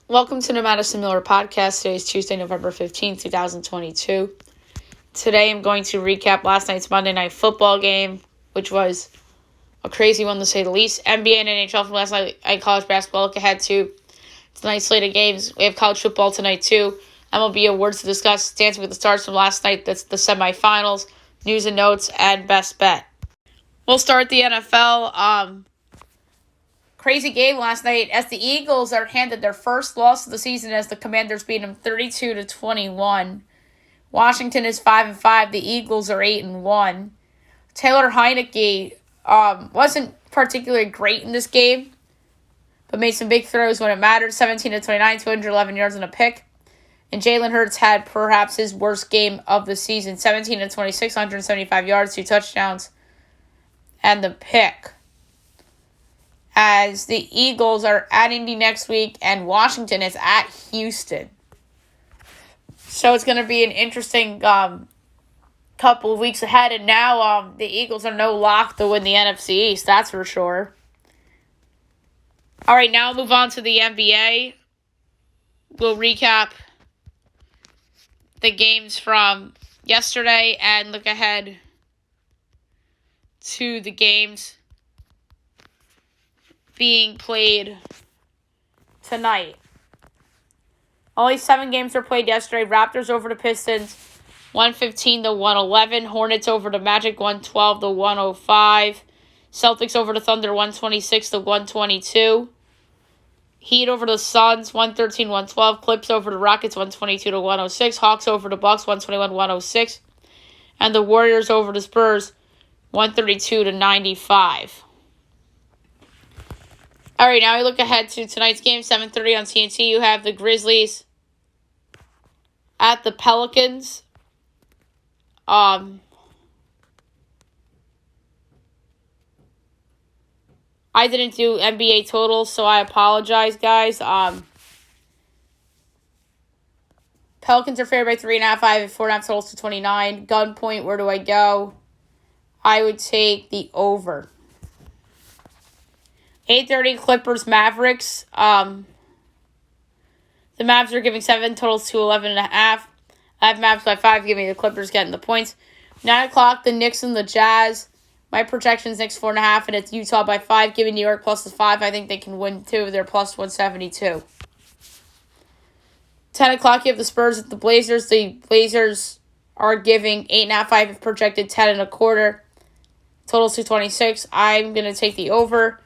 Welcome to the Madison Miller Podcast. Today is Tuesday, November 15th, 2022. Today I'm going to recap last night's Monday Night Football game, which was a crazy one to say the least. NBA and NHL from last night, college basketball. Look ahead to tonight's slate of games. We have college football tonight too. MLB awards to discuss, Dancing with the Stars from last night. That's the semifinals, news and notes, and best bet. We'll start the NFL. Crazy game last night as the Eagles are handed their first loss of the season as the Commanders beat them 32-21. Washington is 5-5. The Eagles are 8-1. Taylor Heineke wasn't particularly great in this game, but made some big throws when it mattered. 17-29, 211 yards and a pick. And Jalen Hurts had perhaps his worst game of the season. 17-26, 175 yards, 2 touchdowns, and the pick. As the Eagles are at Indy next week and Washington is at Houston. So it's going to be an interesting couple of weeks ahead. And now the Eagles are no lock to win the NFC East, that's for sure. All right, now we'll move on to the NBA. We'll recap the games from yesterday and look ahead to the games being played tonight. Only 7 games were played yesterday. Raptors over the Pistons, 115-111. Hornets over the Magic, 112-105. Celtics over the Thunder, 126-122. Heat over the Suns, 113-112. Clips over the Rockets, 122-106. Hawks over the Bucks, 121-106. And the Warriors over the Spurs, 132-95. All right, now we look ahead to tonight's game, 7:30 on TNT. You have the Grizzlies at the Pelicans. I didn't do NBA totals, so I apologize, guys. Pelicans are favored by 3.5. I have 4.5 totals to 29. Gunpoint, where do I go? I would take the over. 8:30 Clippers Mavericks. The Mavs are giving 7 totals to 11.5. I have Mavs by 5. Give me the Clippers getting the points. 9 o'clock the Knicks and the Jazz. My projection is Knicks 4.5, and it's Utah by 5. Giving New York plus the 5. I think they can win 2. They're plus 172. 10 o'clock you have the Spurs at the Blazers. The Blazers are giving 8.5. I have projected 10.25. Totals to 26. I'm gonna take the over.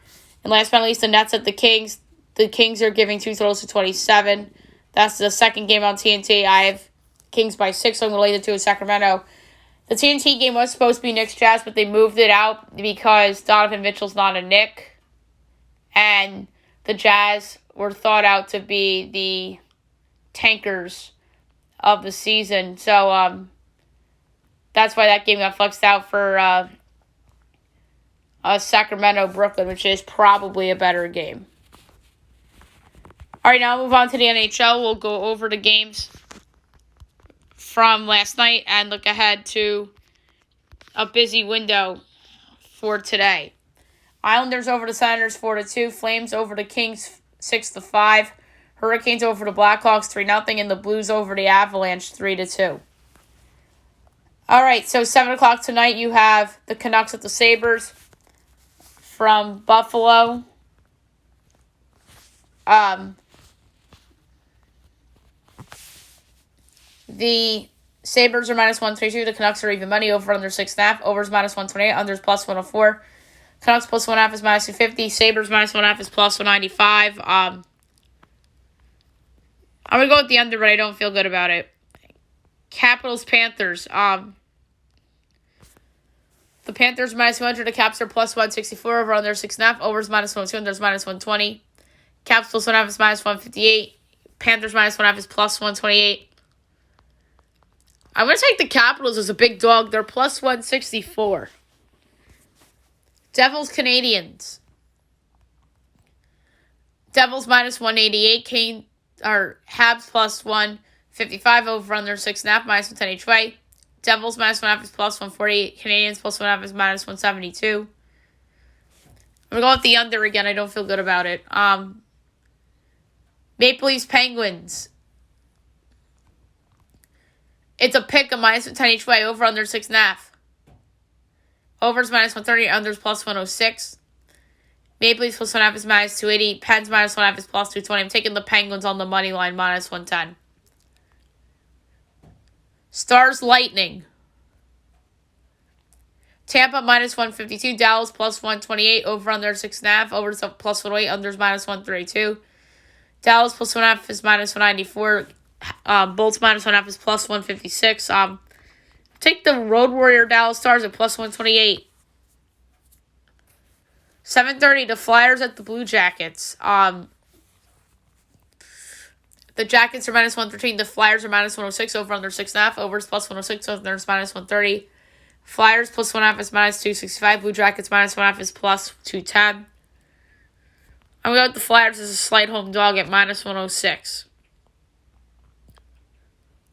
And last but not least, the Nets at the Kings. The Kings are giving 2 totals to 27. That's the second game on TNT. I have Kings by 6, so I'm going to lay the 2 in Sacramento. The TNT game was supposed to be Knicks Jazz, but they moved it out because Donovan Mitchell's not a Knick. And the Jazz were thought out to be the tankers of the season. So that's why that game got flexed out for Sacramento-Brooklyn, which is probably a better game. All right, now we'll move on to the NHL. We'll go over the games from last night and look ahead to a busy window for today. Islanders over the Senators 4-2. Flames over the Kings 6-5. Hurricanes over the Blackhawks 3-0. And the Blues over the Avalanche 3-2. All right, so 7 o'clock tonight you have the Canucks at the Sabres from Buffalo. The Sabres are minus 122. The Canucks are even money. Over under 6.5. Over is minus 128. Under is plus 104. Canucks plus 1.5 is minus 250. Sabres minus 1.5 is plus 195. I'm going to go with the under, but I don't feel good about it. Capitals Panthers. The Panthers minus 200. The Caps are plus 164. Over under 6.5. Over is minus 102. Under is minus 120. Caps plus 1.5 is minus 158. Panthers minus 1.5 is plus 128. I'm going to take the Capitals as a big dog. They're plus 164. Devils Canadians. Devils minus 188. Habs plus 155. Over under 6.5. Minus 110 each way. Devils minus 1.5 is plus 148. Canadians plus 1.5 is minus 172. I'm going to go with the under again. I don't feel good about it. Maple Leafs Penguins. It's a pick of -10 each way. Over under 6.5. Overs -130. Unders +106. Maple Leafs +1.5 is -280. Pens -1.5 is +220. I'm taking the Penguins on the money line -110. Stars Lightning. Tampa -152. Dallas +128. Over under 6.5. Overs +108. Unders -132. Dallas +1.5 is -194. Bolts -1.5 is +156. Take the Road Warrior Dallas Stars at +128. 7:30, the Flyers at the Blue Jackets. The Jackets are -113. The Flyers are -106. Over under 6.5. Overs +106. Unders -130. Flyers +1.5 is -265. Blue Jackets -1.5 is +210. I'm going to go with the Flyers as a slight home dog at -106.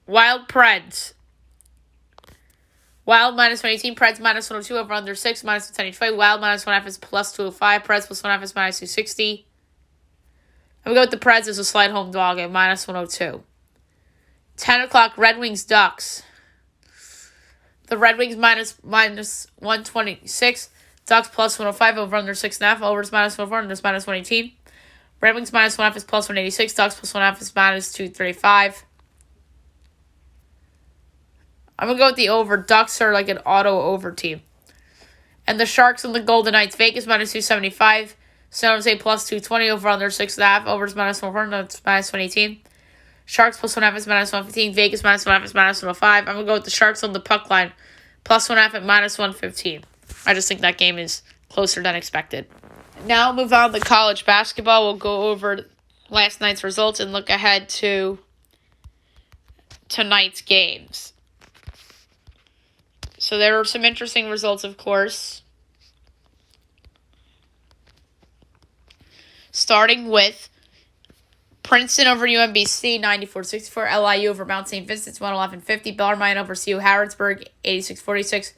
Wild Preds. Wild -118. Preds -102. Over under 6. -10 each way. Wild -1.5 is +205. Preds +1.5 is -260. I'm going to go with the Preds as a slight home dog at -102. 10 o'clock, Red Wings Ducks. The Red Wings -126. Ducks +105. Over under 6.5. Overs -104. Unders -118. Red Wings -1.5 is +186. Ducks +1.5 is -235. I'm going to go with the over. Ducks are like an auto over team. And the Sharks and the Golden Knights. Vegas -275. San Jose +220. Over under 6.5. Overs -104. That's -118. Sharks +1.5 is -115. Vegas -1.5 is -105. I'm going to go with the Sharks on the puck line. +1.5 at -115. I just think that game is closer than expected. Now move on to college basketball. We'll go over last night's results and look ahead to tonight's games. So there were some interesting results, of course. Starting with Princeton over UMBC, 94-64. LIU over Mount St. Vincent's, 111-50. Bellarmine over CU Harrodsburg, 86-46.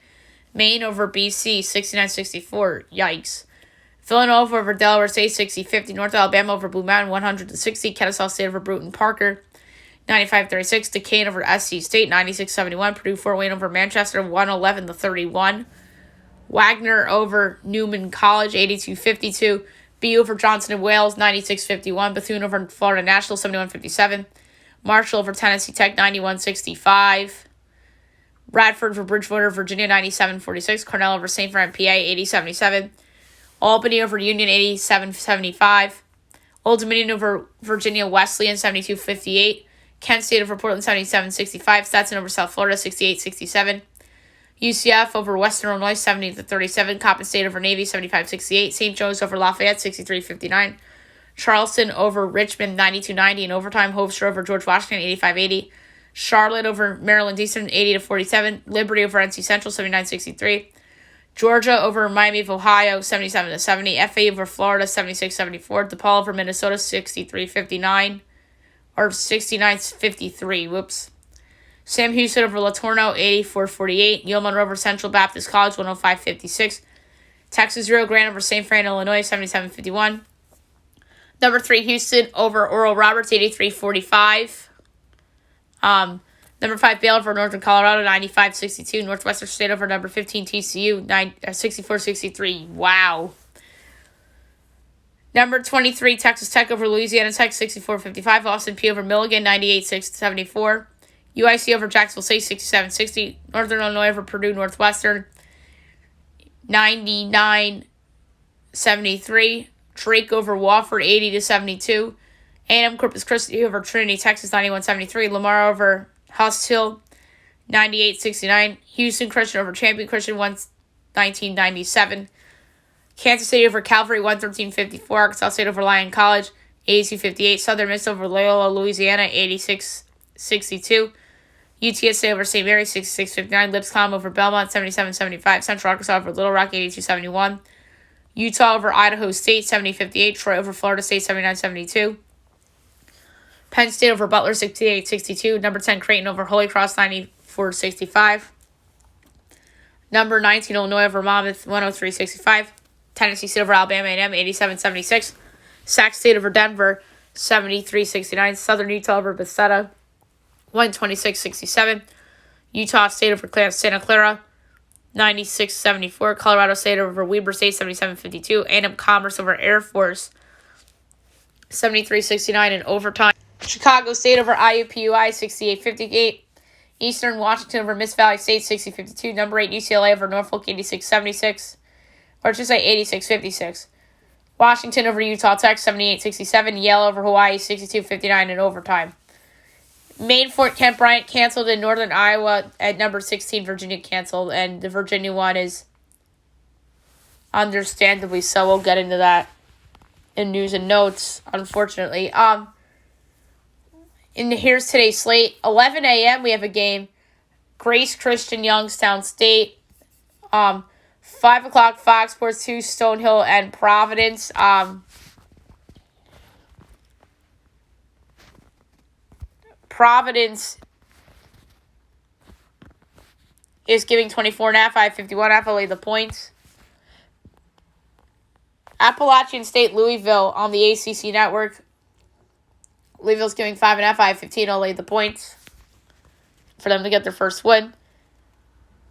Maine over BC, 69-64. Yikes. Villanova over Delaware State, 60-50. North Alabama over Blue Mountain, 100-60. Kennesaw State over Bruton Parker, 95-36. Duquesne over SC State, 96-71. Purdue Fort Wayne over Manchester, 111-31. Wagner over Newman College, 82-52. BU over Johnson and Wales, 96-51. Bethune over Florida National, 71-57. Marshall over Tennessee Tech, 91-65. Radford over Bridgewater, Virginia, 97-46. Cornell over St. Fran, PA, 80-77. Albany over Union, 87-75. Old Dominion over Virginia Wesleyan, 72-58. Kent State over Portland, 77-65. Stetson over South Florida, 68-67. UCF over Western Illinois, 70-37. Coppin State over Navy, 75-68. St. Joe's over Lafayette, 63-59. Charleston over Richmond, 92-90. In overtime, Hofstra over George Washington, 85-80. Charlotte over Maryland Eastern, 80-47. Liberty over NC Central, 79-63. Georgia over Miami of Ohio, 77-70. FA over Florida, 76-74. DePaul over Minnesota, 63-59. Or 69-53. Whoops. Sam Houston over Latorno, 84-48. Yale Monroe over Central Baptist College, 105-56. Texas Rio Grande over St. Fran, Illinois, 77-51. Number 3, Houston over Oral Roberts, 83-45. Number 5, Baylor over Northern Colorado, 95-62. Northwestern State over number 15, TCU, 64-63. Wow. Number 23, Texas Tech over Louisiana Tech, 64-55. Austin Peay over Milligan, 98-74. UIC over Jacksonville State, 67-60. Northern Illinois over Purdue Northwestern, 99-73. Drake over Wofford, 80-72. A&M Corpus Christi over Trinity, Texas, 91-73. Lamar over Huss Hill, 98-69. Houston Christian over Champion Christian, 19-97. Kansas City over Calvary, 113-54. Arkansas State over Lyon College, 82-58. Southern Miss over Loyola, Louisiana, 86-62. UTSA over St. Mary, 66-59. Lipscomb over Belmont, 77-75. Central Arkansas over Little Rock, 82-71. Utah over Idaho State, 70-58. Troy over Florida State, 79-72. Penn State over Butler, 68-62. Number 10, Creighton over Holy Cross, 94-65. Number 19, Illinois over Monmouth, 103-65. Tennessee State over Alabama A&M, 87-76. Sac State over Denver, 73-69. Southern Utah over Bethesda, 126-67. Utah State over Santa Clara, 96-74. Colorado State over Weber State, 77-52. A&M Commerce over Air Force, 73-69 in overtime. Chicago State over IUPUI, 68-58. Eastern Washington over Miss Valley State, 60-52. Number 8 UCLA over Norfolk, 86-76. Or just say 86-56. Washington over Utah Tech, 78-67. Yale over Hawaii, 62-59 in overtime. Maine Fort Kent Bryant canceled in Northern Iowa at number 16. Virginia canceled, and the Virginia one is understandably so. We'll get into that in news and notes, unfortunately. And here's today's slate. 11 a.m. we have a game. Grace Christian, Youngstown State. 5 o'clock, Fox Sports 2, Stonehill and Providence. Providence is giving 24.5. I have 51.5. I'll lay the points. Appalachian State, Louisville on the ACC network. Louisville's giving 5.5. I have 15. I'll lay the points for them to get their first win.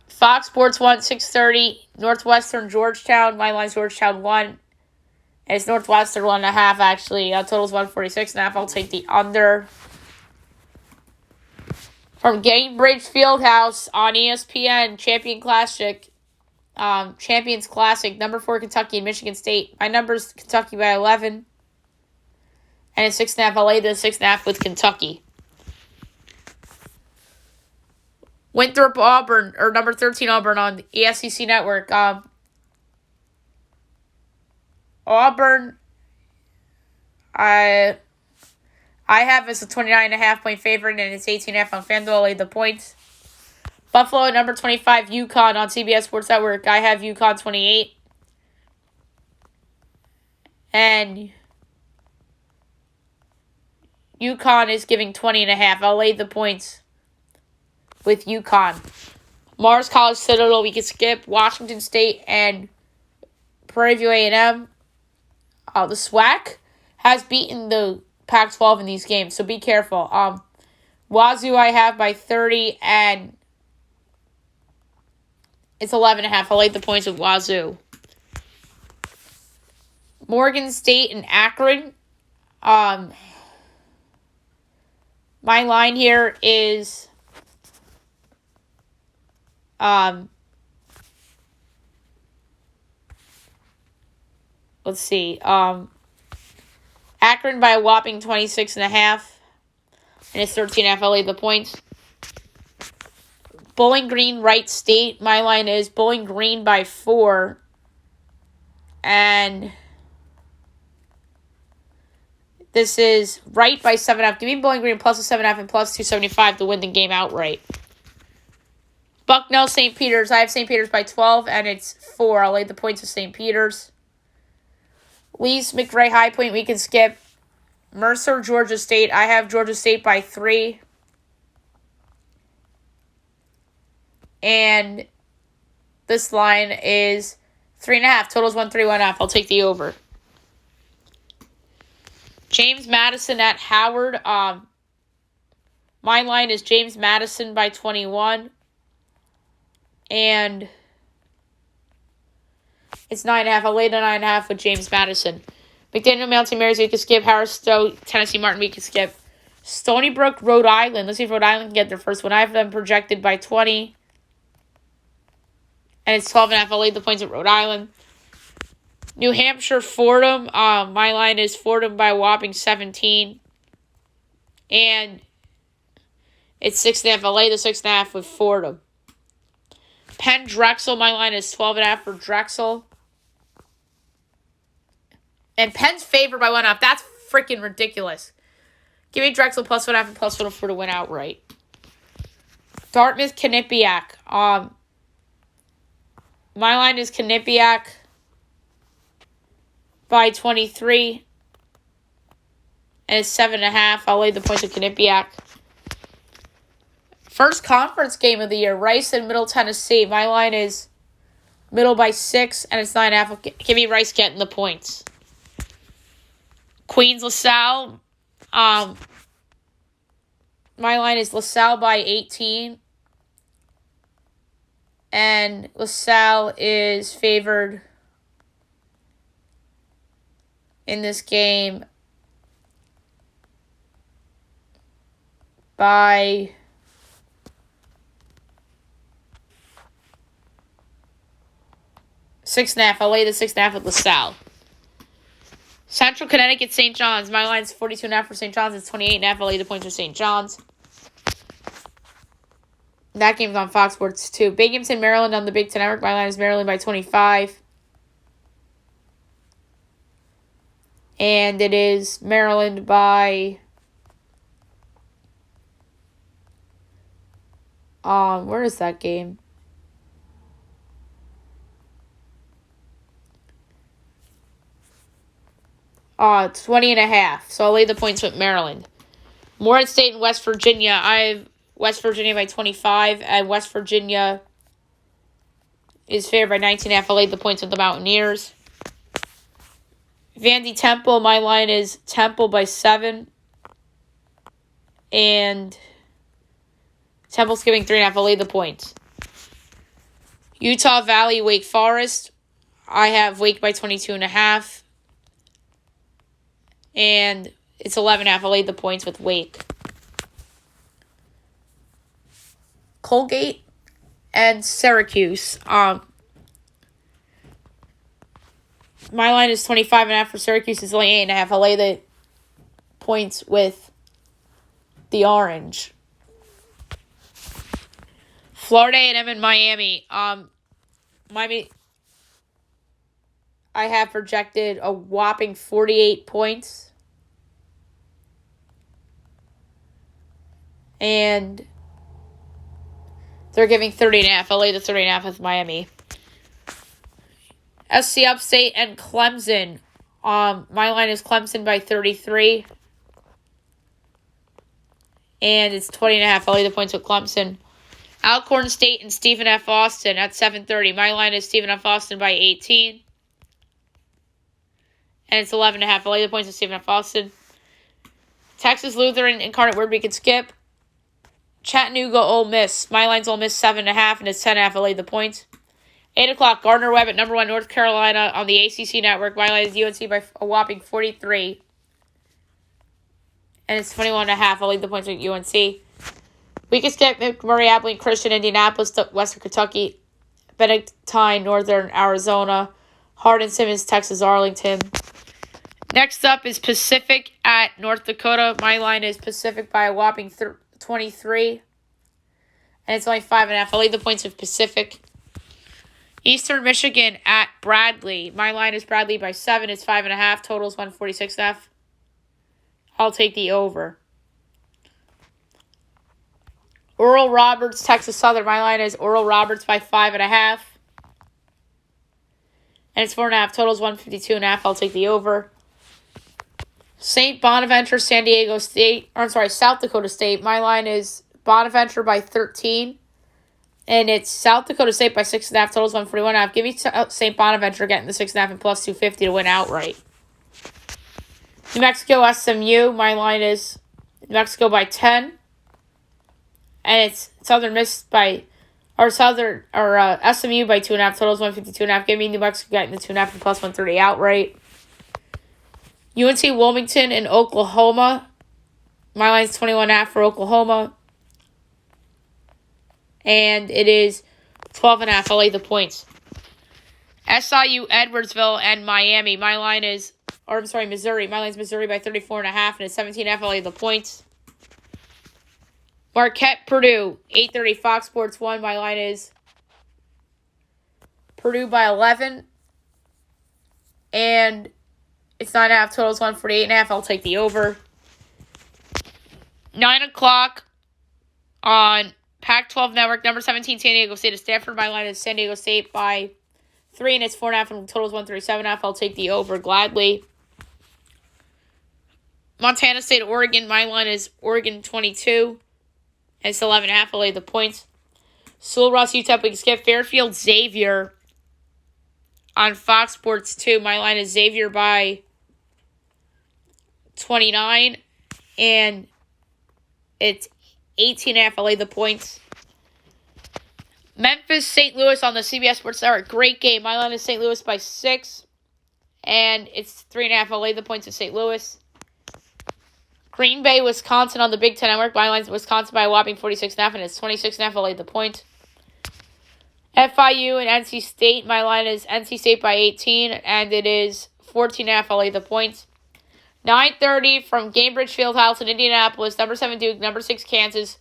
Fox Sports 1, 6:30. Northwestern, Georgetown. My line's Georgetown 1. And it's Northwestern 1.5, actually. Total's 146.5. I'll take the under. From Gainbridge Fieldhouse on ESPN, Champions Classic, number 4 Kentucky and Michigan State. My number's Kentucky by 11. And it's 6.5. I'll lay the 6.5 with Kentucky. Winthrop Auburn, or number 13 Auburn on the ESCC network. Auburn, I have as a 29.5 point favorite, and it's 18.5 on FanDuel. I'll lay the points. Buffalo at number 25, UConn on CBS Sports Network. I have UConn 28. And UConn is giving 20.5. I'll lay the points with UConn. Mars College Citadel, we can skip. Washington State and Prairie View A&M. The SWAC has beaten the Pac-12 in these games, so be careful. Wazoo I have by 30, and it's 11.5. I'll lay the points with Wazoo. Morgan State and Akron. My line here is let's see. Akron by a whopping 26.5. And it's 13.5. I'll lay the points. Bowling Green, Wright State. My line is Bowling Green by 4. And this is Wright by 7.5. Give me Bowling Green plus a 7.5 and plus 275 to win the game outright. Bucknell, St. Peter's. I have St. Peter's by 12, and it's 4. I'll lay the points of St. Peter's. Lee's McRae High Point, we can skip. Mercer, Georgia State. I have Georgia State by 3. And this line is 3.5. Total's 131.5. I'll take the over. James Madison at Howard. My line is James Madison by 21. And it's 9.5. I'll lay the 9.5 with James Madison. McDaniel, Mountain Mary's, we can skip. Harris Stowe, Tennessee Martin, we can skip. Stony Brook, Rhode Island. Let's see if Rhode Island can get their first one. I have them projected by 20. And it's 12.5. I'll lay the points at Rhode Island. New Hampshire, Fordham. My line is Fordham by a whopping 17. And it's 6.5. I'll lay the 6.5 with Fordham. Penn, Drexel. My line is 12.5 for Drexel. And Penn's favored by 1.5. That's freaking ridiculous. Give me Drexel plus 1.5 and plus 104 to win outright. Dartmouth, Quinnipiac. My line is Quinnipiac by 23. And it's 7.5. I'll lay the points of Quinnipiac. First conference game of the year. Rice and Middle Tennessee. My line is Middle by 6. And it's 9.5. Give me Rice getting the points. Queens, LaSalle. My line is LaSalle by 18. And LaSalle is favored in this game by 6.5. I'll lay the 6.5 with LaSalle. Central Connecticut, St. John's. My line's 42.5 for St. John's. It's 28.5. I'll lay the points for St. John's. That game's on Fox Sports 2. Binghamton, Maryland on the Big Ten Network. My line is Maryland by 25. And it is Maryland by... where is that game? It's 20.5. So I'll lay the points with Maryland. Morehead State and West Virginia. I have West Virginia by 25. And West Virginia is favored by 19.5. I'll lay the points with the Mountaineers. Vandy Temple. My line is Temple by 7. And Temple's giving 3.5. I'll lay the points. Utah Valley, Wake Forest. I have Wake by 22.5. And it's 11.5. I'll lay the points with Wake. Colgate and Syracuse. My line is 25.5 for Syracuse. It's only 8.5. I'll lay the points with the Orange. Florida A&M and Miami. Miami, I have projected a whopping 48 points. And they're giving 30.5. I'll lay the 30.5 with Miami. SC Upstate and Clemson. My line is Clemson by 33. And it's 20.5. I'll lay the points with Clemson. Alcorn State and Stephen F. Austin at 7:30. My line is Stephen F. Austin by 18. And it's 11.5. I'll lay the points with Stephen F. Austin. Texas Lutheran, Incarnate Word we can skip. Chattanooga, Ole Miss. My line's Ole Miss 7.5, and it's 10.5. I'll lay the points. 8 o'clock, Gardner Webb at number 1, North Carolina on the ACC Network. My line is UNC by a whopping 43. And it's 21.5. I'll lay the points with UNC. We can skip McMurray, Abilene Christian, Indianapolis, Western Kentucky, Benedictine, Northern Arizona, Hardin Simmons, Texas, Arlington. Next up is Pacific at North Dakota. My line is Pacific by a whopping 23. And it's only 5.5. I'll lay the points with Pacific. Eastern Michigan at Bradley. My line is Bradley by 7. It's 5.5. Total's 146.5. I'll take the over. Oral Roberts, Texas Southern. My line is Oral Roberts by 5.5. And it's 4.5. Total's 152.5. I'll take the over. St. Bonaventure, South Dakota State. My line is Bonaventure by 13. And it's South Dakota State by 6.5. Total's 141.5. Give me St. Bonaventure getting the 6.5 and plus 250 to win outright. New Mexico, SMU. My line is New Mexico by 10. And it's SMU by 2.5. Totals 152.5. Give me New Mexico getting the 2.5 and plus 130 outright. UNC Wilmington in Oklahoma. My line's 21.5 for Oklahoma. And it is 12.5. I'll lay the points. SIU Edwardsville and Miami. Missouri. My line's Missouri by 34.5 and it's 17.5. I'll lay the points. Marquette, Purdue, 8:30 Fox Sports 1. My line is Purdue by 11. And it's 9.5. Totals 148.5. I'll take the over. 9 o'clock on Pac-12 Network, number 17, San Diego State of Stanford. My line is San Diego State by 3, and it's 4.5, and totals 137.5. I'll take the over gladly. Montana State, Oregon. My line is Oregon 22. And it's 11.5. I'll lay the points. Sewell, Ross, UTEP. We can skip Fairfield, Xavier on Fox Sports 2. My line is Xavier by 29. and it's 18.5. I lay the points. Memphis, St. Louis on the CBS Sports Network. Great game. My line is St. Louis by 6. And it's 3.5. I lay the points of St. Louis. Green Bay, Wisconsin on the Big Ten Network. My line is Wisconsin by a whopping 46.5. And it's 26.5. I lay the point. FIU and NC State. My line is NC State by 18. And it is 14.5. I lay the points. 9:30 from Gainbridge Fieldhouse in Indianapolis. Number 7 Duke. Number 6 Kansas.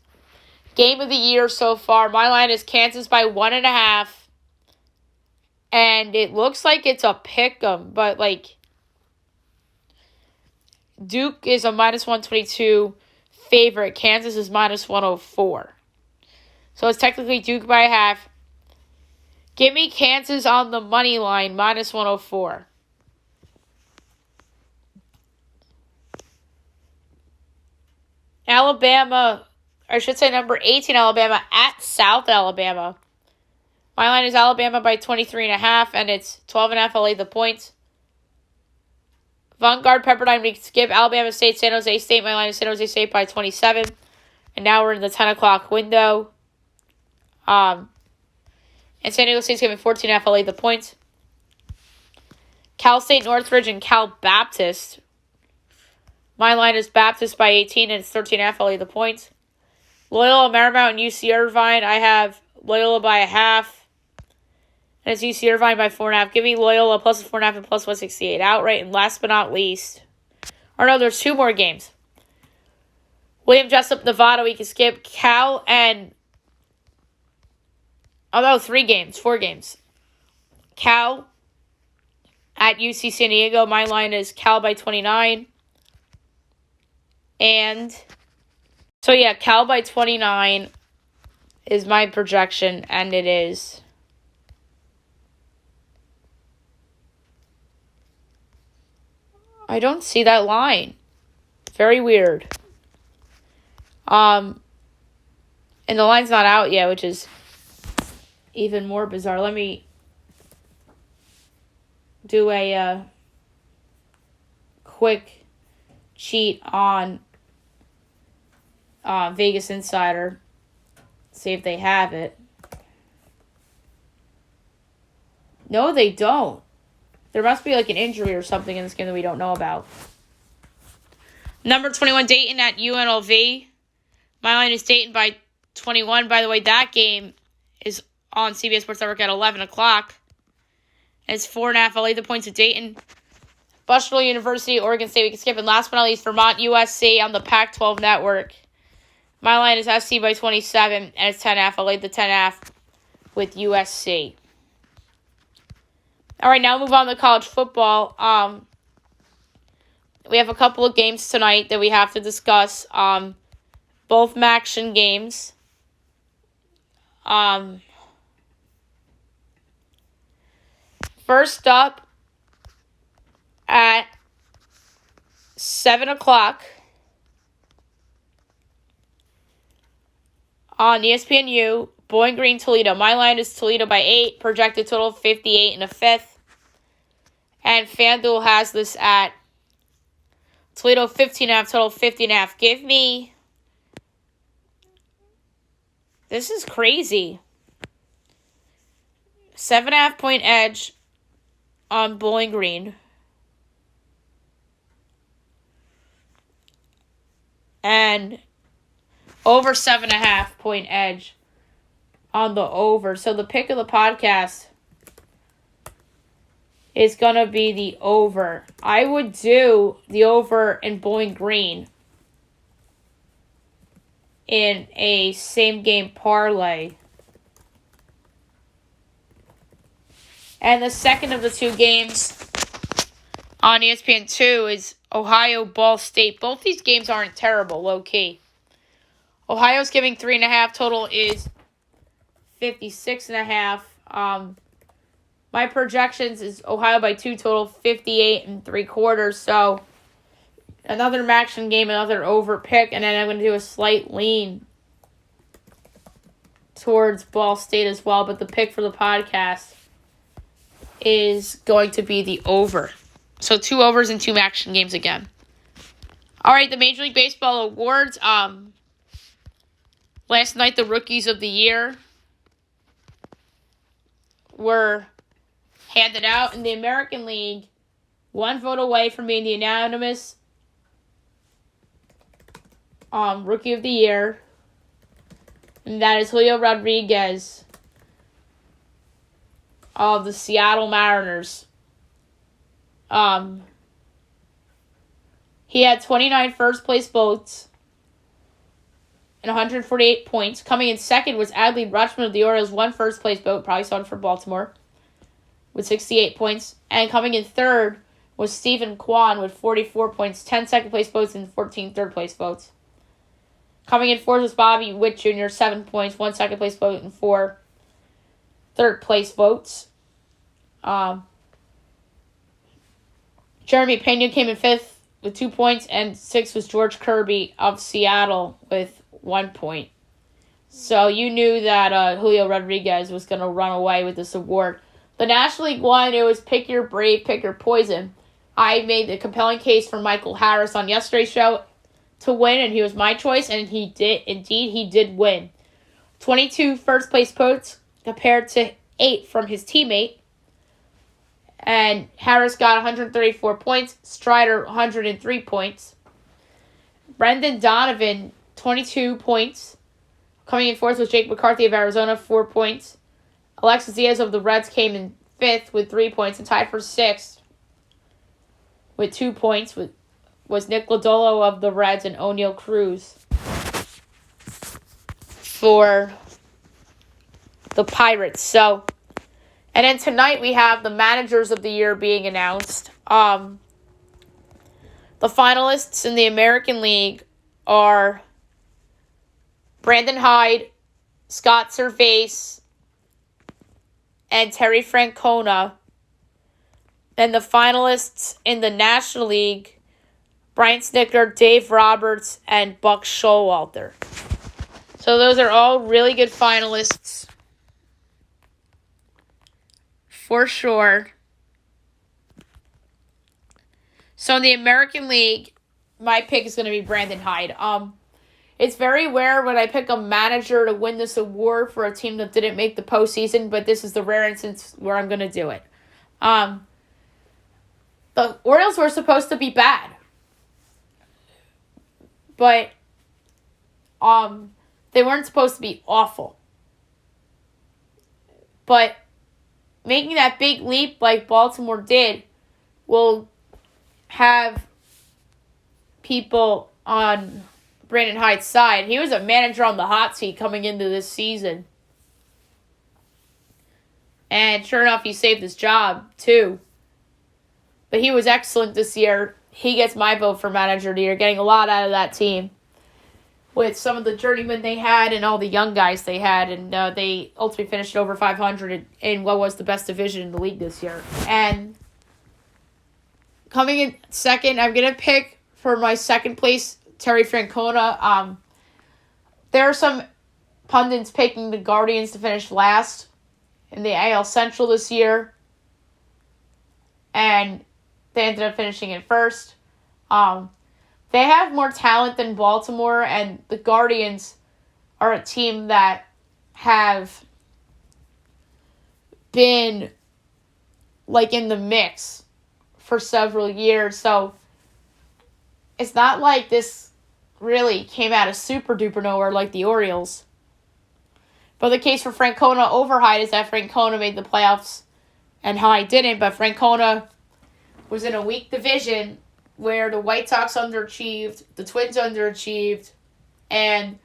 Game of the year so far. My line is Kansas by 1.5. And it looks like it's a pick'em. But, Duke is a minus 122 favorite. Kansas is minus 104. So it's technically Duke by a half. Give me Kansas on the money line, minus 104. Alabama, or I should say number 18 Alabama at South Alabama. My line is Alabama by 23.5, and it's 12.5. I lay the points. Vanguard, Pepperdine, we skip Alabama State, San Jose State. My line is San Jose State by 27. And now we're in the 10 o'clock window. And San Diego State's giving 14.5. I lay the points. Cal State, Northridge, and Cal Baptist. My line is Baptist by 18, and it's 13.5. I lay the points. Loyola, Marymount, and UC Irvine. I have Loyola by a half. And it's UC Irvine by 4.5. Give me Loyola plus 4.5 and plus 168 outright. And last but not least, or no, there's 2 more games. William Jessup, Nevada, we can skip. Cal and, 3 games, 4 games. Cal at UC San Diego. My line is Cal by 29. And so, yeah, Cal by 29 is my projection, and it is I don't see that line. Very weird. And the line's not out yet, which is even more bizarre. Let me do a quick cheat on Vegas Insider. See if they have it. No, they don't. There must be an injury or something in this game that we don't know about. Number 21, Dayton at UNLV. My line is Dayton by 21. By the way, that game is on CBS Sports Network at 11 o'clock. It's 4.5. I'll lay the points of Dayton. Bushville University, Oregon State, we can skip. And last but not least, Vermont USC on the Pac-12 network. My line is SC by 27, and it's 10.5. I'll lay the 10.5 with USC. All right, now move on to college football. We have a couple of games tonight that we have to discuss. Both MACtion games. First up at 7 o'clock on ESPNU, Bowling Green, Toledo. My line is Toledo by 8, projected total 58 and a fifth. And FanDuel has this at Toledo 15.5, total 50.5. Give me, this is crazy, 7.5 point edge on Bowling Green. And over 7.5 point edge on the over. So the pick of the podcast is going to be the over. I would do the over in Bowling Green in a same game parlay. And the second of the 2 games on ESPN2 is Ohio Ball State. Both these games aren't terrible, low key. Ohio's giving 3.5. Total is 56.5. My projections is Ohio by 2, total 58 and 3/4. So another MACtion game, another over pick, and then I'm going to do a slight lean towards Ball State as well. But the pick for the podcast is going to be the over. So 2 overs and 2 MACtion games again. All right, the Major League Baseball awards. Last night, the Rookies of the Year were handed out in the American League. One vote away from being the unanimous Rookie of the Year. And that is Julio Rodriguez of the Seattle Mariners. He had 29 first-place votes and 148 points. Coming in second was Adley Rutschman of the Orioles, one first-place vote, probably saw it for Baltimore, with 68 points. And coming in third was Stephen Kwan with 44 points, 10 second-place votes, and 14 third-place votes. Coming in fourth was Bobby Witt Jr., 7 points, 1 second-place vote, and 4 third-place votes. Jeremy Pena came in fifth with 2 points, and sixth was George Kirby of Seattle with 1 point. So you knew that Julio Rodriguez was going to run away with this award. The National League won. It was pick your brave, pick your poison. I made the compelling case for Michael Harris on yesterday's show to win, and he was my choice, and he did win. 22 first-place votes compared to 8 from his teammate. And Harris got 134 points. Strider, 103 points. Brendan Donovan, 22 points. Coming in fourth was Jake McCarthy of Arizona, 4 points. Alexis Diaz of the Reds came in fifth with 3 points, and tied for sixth with 2 points was Nick Lodolo of the Reds and O'Neal Cruz for the Pirates. So, and then tonight we have the Managers of the Year being announced. The finalists in the American League are Brandon Hyde, Scott Servais, and Terry Francona. And the finalists in the National League, Brian Snitker, Dave Roberts, and Buck Showalter. So those are all really good finalists for sure. So in the American League, my pick is going to be Brandon Hyde. It's very rare when I pick a manager to win this award for a team that didn't make the postseason, but this is the rare instance where I'm going to do it. The Orioles were supposed to be bad, but they weren't supposed to be awful. But making that big leap like Baltimore did will have people on Brandon Hyde's side. He was a manager on the hot seat coming into this season. And sure enough, he saved his job, too. But he was excellent this year. He gets my vote for manager of the year, getting a lot out of that team with some of the journeymen they had and all the young guys they had. And they ultimately finished over 500 in what was the best division in the league this year. And coming in second, I'm going to pick for my second place Terry Francona. There are some pundits picking the Guardians to finish last in the AL Central this year, and they ended up finishing in first. They have more talent than Baltimore, and the Guardians are a team that have been like in the mix for several years. So it's not like this really came out of super duper nowhere like the Orioles. But the case for Francona over Hyde is that Francona made the playoffs and Hyde didn't. But Francona was in a weak division where the White Sox underachieved, the Twins underachieved, and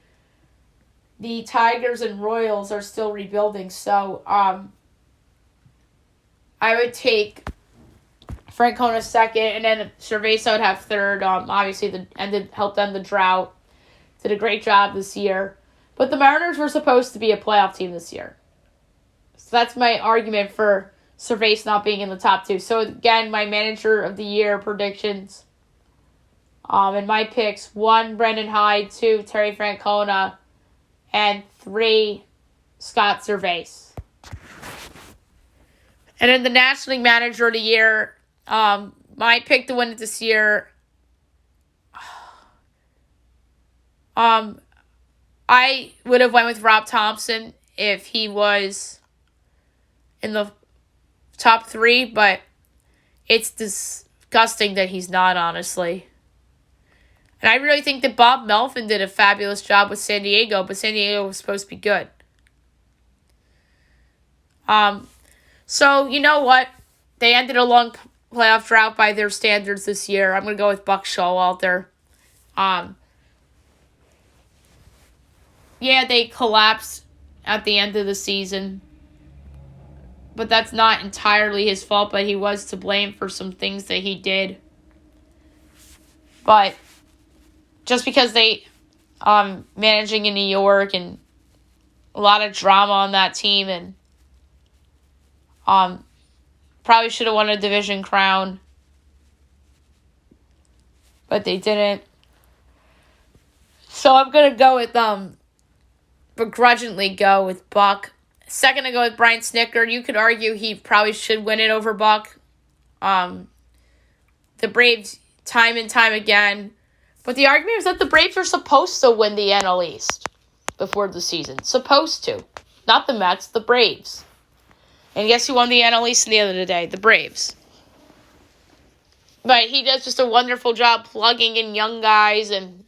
the Tigers and Royals are still rebuilding. So I would take Francona second, and then Servais would have third. Obviously, helped end the drought. Did a great job this year. But the Mariners were supposed to be a playoff team this year. So that's my argument for Servais not being in the top two. So again, my manager of the year predictions. And my picks: 1, Brendan Hyde; 2, Terry Francona; and 3, Scott Servais. And then the National League Manager of the Year, my pick to win it this year, I would have went with Rob Thompson if he was in the top 3, but it's disgusting that he's not, honestly. And I really think that Bob Melvin did a fabulous job with San Diego, but San Diego was supposed to be good. So, you know what? They ended a long playoff drought by their standards this year. I'm going to go with Buck Showalter. Yeah, they collapsed at the end of the season. But that's not entirely his fault, but he was to blame for some things that he did. But just because they managing in New York and a lot of drama on that team and probably should have won a division crown, but they didn't. So I'm going to go with begrudgingly go with Buck. Second, I go with Brian Snitker. You could argue he probably should win it over Buck. The Braves, time and time again. But the argument is that the Braves are supposed to win the NL East before the season. Supposed to. Not the Mets, the Braves. And guess who won the NL East at the end of the day? The Braves. But he does just a wonderful job plugging in young guys and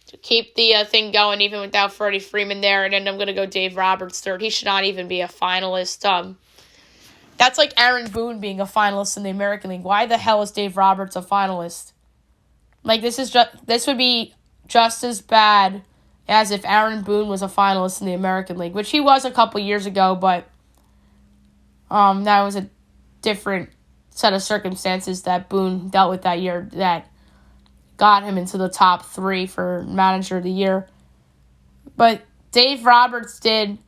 to keep the thing going even without Freddie Freeman there. And then I'm going to go Dave Roberts third. He should not even be a finalist. That's like Aaron Boone being a finalist in the American League. Why the hell is Dave Roberts a finalist? Like, this would be just as bad as if Aaron Boone was a finalist in the American League, which he was a couple years ago, but that was a different set of circumstances that Boone dealt with that year that got him into the top 3 for Manager of the Year. But Dave Roberts did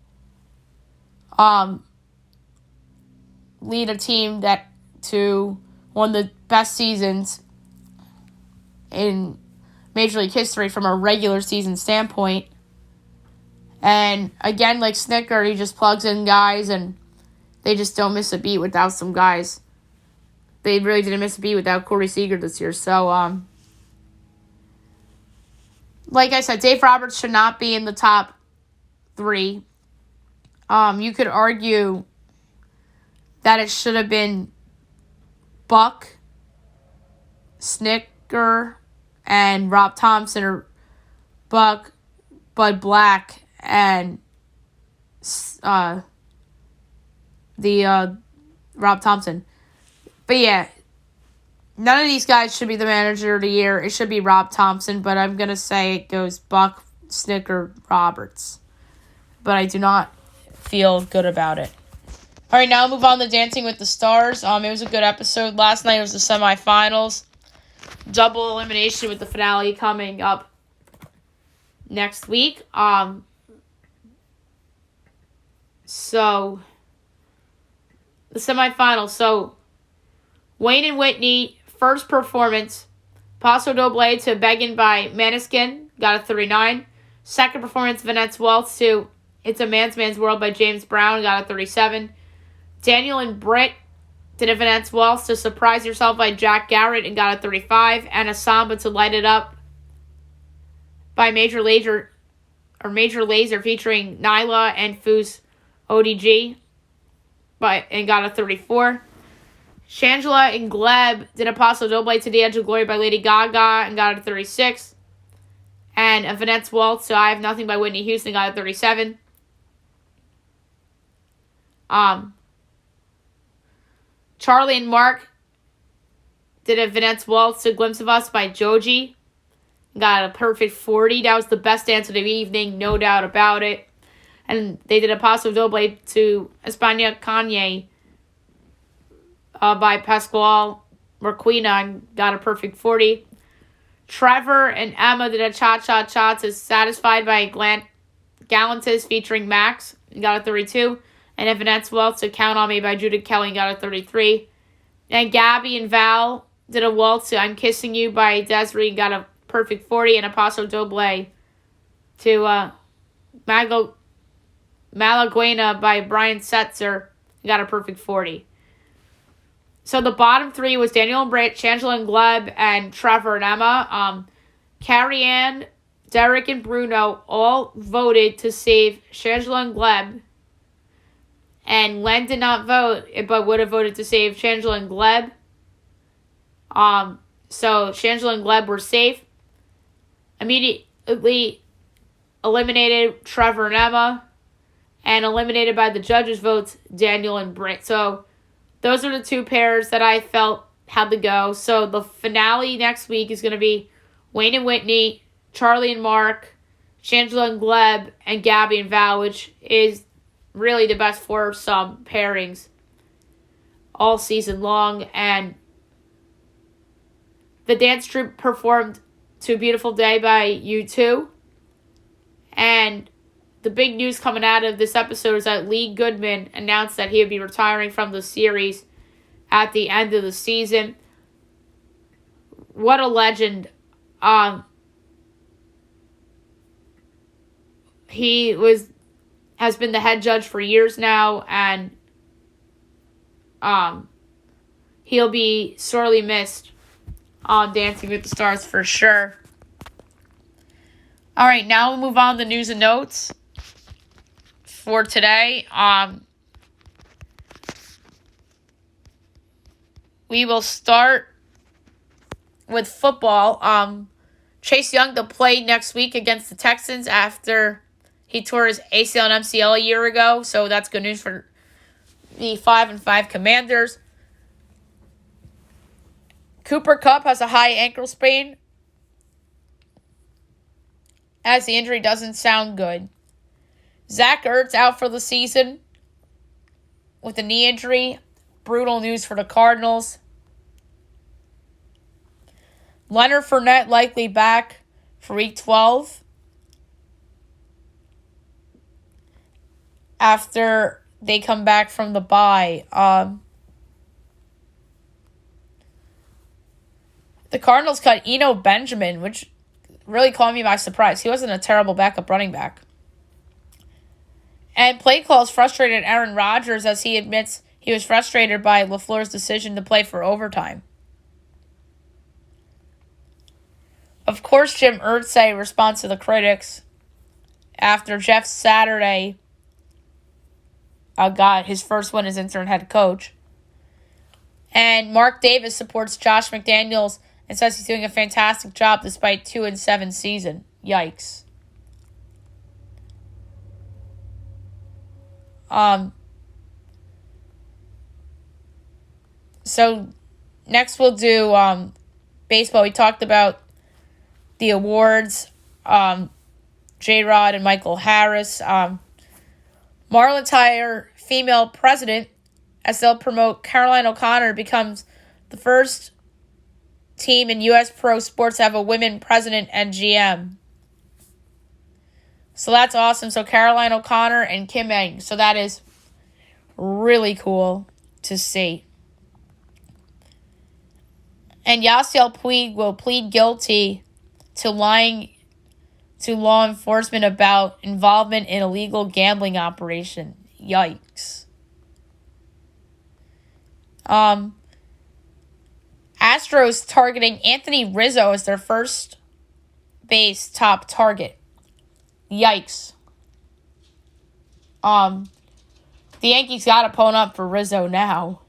lead a team that to one of the best seasons in Major League history from a regular season standpoint. And again, like Snitker, he just plugs in guys and they just don't miss a beat without some guys. They really didn't miss a beat without Corey Seager this year. So, like I said, Dave Roberts should not be in the top 3. You could argue that it should have been Buck, Snitker, and Rob Thompson, or Buck, Bud Black, and Rob Thompson. But yeah, none of these guys should be the Manager of the Year. It should be Rob Thompson, but I'm going to say it goes Buck, Snitker, Roberts. But I do not feel good about it. All right, now I'll move on to Dancing with the Stars. It was a good episode. Last night was the semifinals. Double elimination with the finale coming up next week. So, the semifinals. So, Wayne and Whitney, first performance. Paso Doble to Beggin' by Maneskin, got a 39. Second performance, Vanessa Waltz to It's a Man's World by James Brown, got a 37. Daniel and Britt did a Vanessa Waltz to Surprise Yourself by Jack Garrett and got a 35. And a Samba to Light It Up by Major Lazer featuring Nyla and Foos ODG and got a 34. Shangela and Gleb did a Paso Doble to The Edge of Glory by Lady Gaga and got a 36. And a Vanessa Waltz to I Have Nothing by Whitney Houston got a 37. Charlie and Mark did a Vanessa Waltz to Glimpse of Us by Joji. Got a perfect 40. That was the best dance of the evening, no doubt about it. And they did a Paso Doble to España Kanye by Pascual Marquina and got a perfect 40. Trevor and Emma did a Cha-Cha-Cha to Satisfied by Galantis featuring Max and got a 32. And a Vanessa Waltz to Count on Me by Judith Kelly and got a 33. And Gabby and Val did a waltz to I'm Kissing You by Desiree and got a perfect 40. And a Paso Doble to Malaguena by Brian Setzer and got a perfect 40. So the bottom 3 was Daniel and Britt, Shangela and Gleb, and Trevor and Emma. Carrie Ann, Derek, and Bruno all voted to save Shangela and Gleb. And Len did not vote, but would have voted to save Shangela and Gleb. So Shangela and Gleb were safe. Immediately eliminated Trevor and Emma. And eliminated by the judges' votes, Daniel and Britt. So those are the two pairs that I felt had to go. So the finale next week is going to be Wayne and Whitney, Charlie and Mark, Shangela and Gleb, and Gabby and Val, which is really the best foursome pairings all season long. And the dance troupe performed To a Beautiful Day by U2. And the big news coming out of this episode is that Lee Goodman announced that he would be retiring from the series at the end of the season. What a legend. He has been the head judge for years now, and he'll be sorely missed on Dancing with the Stars for sure. All right, now we'll move on to news and notes for today. We will start with football. Chase Young to play next week against the Texans after he tore his ACL and MCL a year ago, so that's good news for the 5-5 Commanders. Cooper Kupp has a high ankle sprain, as the injury doesn't sound good. Zach Ertz out for the season with a knee injury. Brutal news for the Cardinals. Leonard Fournette likely back for Week 12 after they come back from the bye. The Cardinals cut Eno Benjamin, which really caught me by surprise. He wasn't a terrible backup running back. And play calls frustrated Aaron Rodgers as he admits he was frustrated by LaFleur's decision to play for overtime. Of course, Jim Irsay responds to the critics after Jeff Saturday got his first win as interim head coach. And Mark Davis supports Josh McDaniels and says he's doing a fantastic job despite 2-7 season. Yikes. So next we'll do baseball. We talked about the awards. J-Rod and Michael Harris. Marlins hire female president as they'll promote Caroline O'Connor becomes the first team in U.S. pro sports to have a women president and GM. So that's awesome. So Caroline O'Connor and Kim Eng. So that is really cool to see. And Yasiel Puig will plead guilty to lying to law enforcement about involvement in illegal gambling operation. Yikes. Astros targeting Anthony Rizzo as their first base top target. Yikes. The Yankees got to pony up for Rizzo now.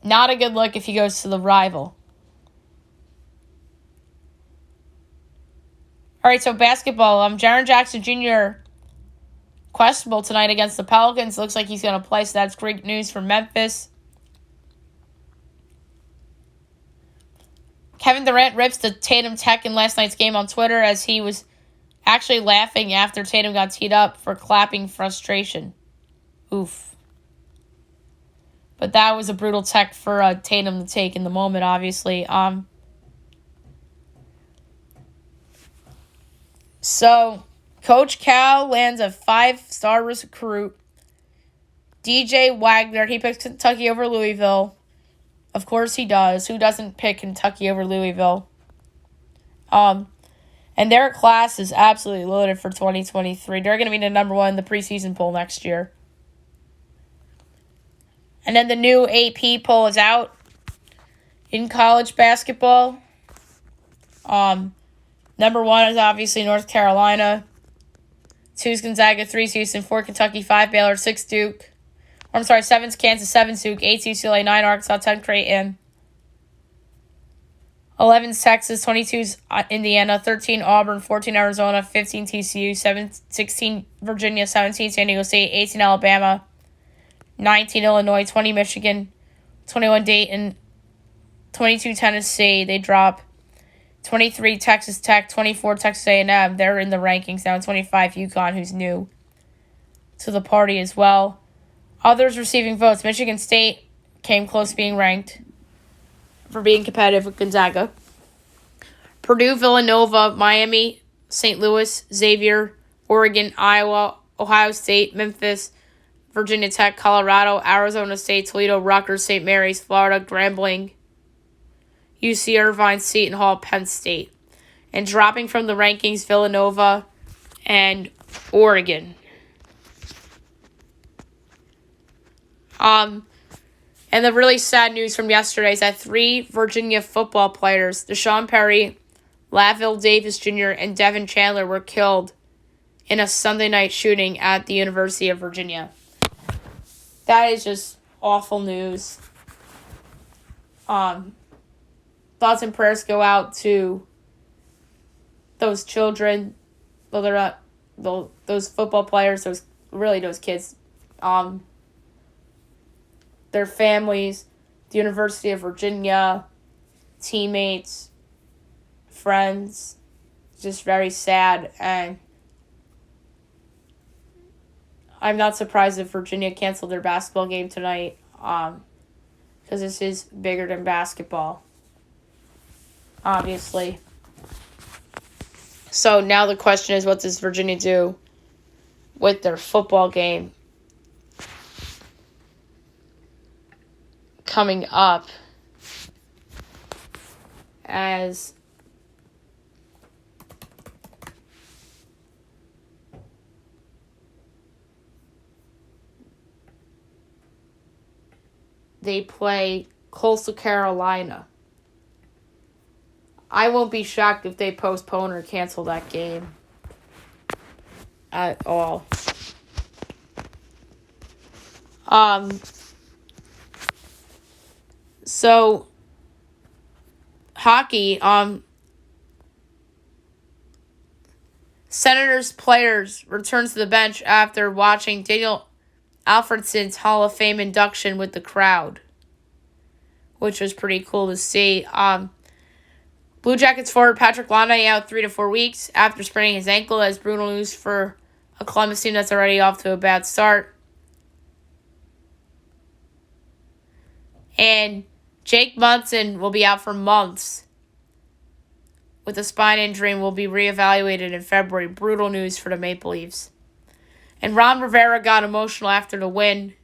Not a good look if he goes to the rival. All right, so basketball. Jaren Jackson Jr. questionable tonight against the Pelicans. Looks like he's going to play, so that's great news for Memphis. Kevin Durant rips the Tatum tech in last night's game on Twitter as he was actually laughing after Tatum got teed up for clapping frustration. Oof. But that was a brutal tech for Tatum to take in the moment, obviously. So, Coach Cal lands a 5-star recruit. DJ Wagner, he picks Kentucky over Louisville. Of course he does. Who doesn't pick Kentucky over Louisville? And their class is absolutely loaded for 2023. They're going to be the number one in the preseason poll next year. And then the new AP poll is out in college basketball. Number 1 is obviously North Carolina. 2 is Gonzaga, 3 is Houston, 4 Kentucky, 5 Baylor, 6 Duke. 7 is Kansas, 7 Duke, 8 UCLA, 9 Arkansas, 10 Creighton. 11 is Texas, 22 is Indiana, 13 Auburn, 14 Arizona, 15 TCU, 16 Virginia, 17 San Diego State, 18 Alabama, 19 Illinois, 20 Michigan, 21 Dayton, 22 Tennessee. They drop. 23 Texas Tech, 24 Texas A&M. They're in the rankings now. 25 UConn, who's new to the party as well. Others receiving votes. Michigan State came close to being ranked for being competitive with Gonzaga. Purdue, Villanova, Miami, St. Louis, Xavier, Oregon, Iowa, Ohio State, Memphis, Virginia Tech, Colorado, Arizona State, Toledo, Rutgers, St. Mary's, Florida, Grambling, UC Irvine, Seton Hall, Penn State. And dropping from the rankings, Villanova and Oregon. And the really sad news from yesterday is that 3 Virginia football players, Deshaun Perry, Laville Davis Jr., and Devin Chandler, were killed in a Sunday night shooting at the University of Virginia. That is just awful news. Thoughts and prayers go out to those children, whether or not those football players, those kids, their families, the University of Virginia, teammates, friends. Just very sad, and I'm not surprised if Virginia canceled their basketball game tonight, because this is bigger than basketball, obviously. So now the question is, what does Virginia do with their football game coming up, as they play Coastal Carolina. I won't be shocked if they postpone or cancel that game at all. So hockey, Senators players returns to the bench after watching Daniel Alfredsson's Hall of Fame induction with the crowd, which was pretty cool to see. Blue Jackets forward Patrick Laine out 3 to 4 weeks after spraining his ankle, as brutal news for a Columbus team that's already off to a bad start. And Jake Munson will be out for months with a spine injury and will be reevaluated in February. Brutal news for the Maple Leafs. And Ron Rivera got emotional after the win,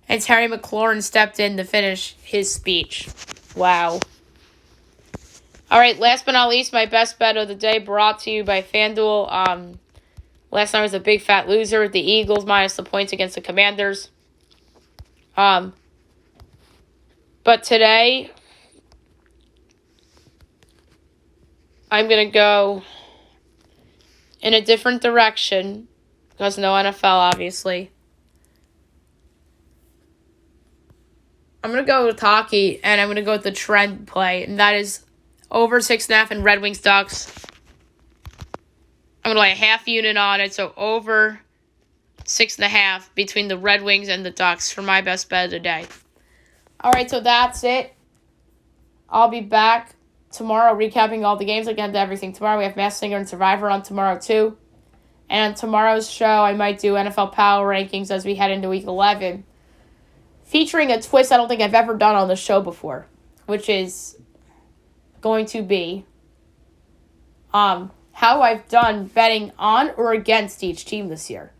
and Terry McLaurin stepped in to finish his speech. Wow. All right, last but not least, my best bet of the day brought to you by FanDuel. Last night was a big fat loser. The Eagles minus the points against the Commanders. But today, I'm going to go in a different direction, because no NFL, obviously. I'm going to go with hockey, and I'm going to go with the trend play, and that is over 6.5 in Red Wings Ducks. I'm going to lay a half unit on it, so over 6.5 between the Red Wings and the Ducks for my best bet of the day. All right, so that's it. I'll be back tomorrow recapping all the games. I get into everything tomorrow. We have Masked Singer and Survivor on tomorrow, too. And tomorrow's show, I might do NFL Power Rankings as we head into Week 11, featuring a twist I don't think I've ever done on the show before, which is going to be how I've done betting on or against each team this year.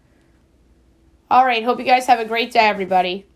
All right, hope you guys have a great day, everybody.